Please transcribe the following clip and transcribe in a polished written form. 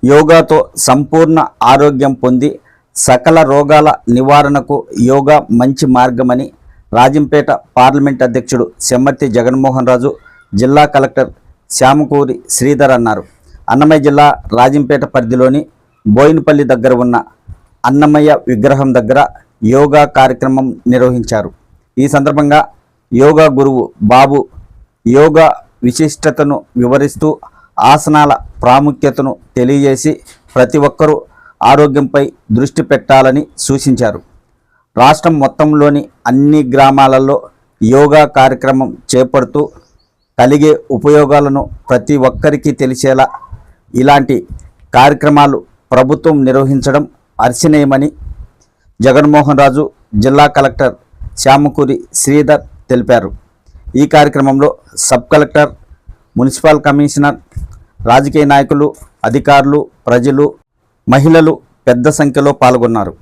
యోగాతో సంపూర్ణ ఆరోగ్యం పొంది సకల రోగాల నివారణకు యోగా మంచి మార్గమని రాజంపేట పార్లమెంట్ అధ్యక్షుడు సెమ్మర్తి జగన్మోహన్ రాజు, జిల్లా కలెక్టర్ శ్యామకూరి శ్రీధర్ అన్నారు. అన్నమయ్య జిల్లా రాజంపేట పరిధిలోని బోయినపల్లి దగ్గర ఉన్న అన్నమయ్య విగ్రహం దగ్గర యోగా కార్యక్రమం నిర్వహించారు. ఈ సందర్భంగా యోగా గురువు బాబు యోగా విశిష్టతను వివరిస్తూ ఆసనాల ప్రాముఖ్యతను తెలియజేసి ప్రతి ఒక్కరూ ఆరోగ్యంపై దృష్టి పెట్టాలని సూచించారు. రాష్ట్రం మొత్తంలోని అన్ని గ్రామాలలో యోగా కార్యక్రమం చేపడుతూ కలిగే ఉపయోగాలను ప్రతి ఒక్కరికి తెలిసేలా ఇలాంటి కార్యక్రమాలు ప్రభుత్వం నిర్వహించడం హర్షణీయమని జగన్మోహన్ రాజు, జిల్లా కలెక్టర్ శ్యామకూరి శ్రీధర్ తెలిపారు. ఈ కార్యక్రమంలో సబ్ కలెక్టర్, మున్సిపల్ కమిషనర్, రాజకీయ నాయకులు, అధికారులు, ప్రజలు, మహిళలు పెద్ద సంఖ్యలో పాల్గొన్నారు.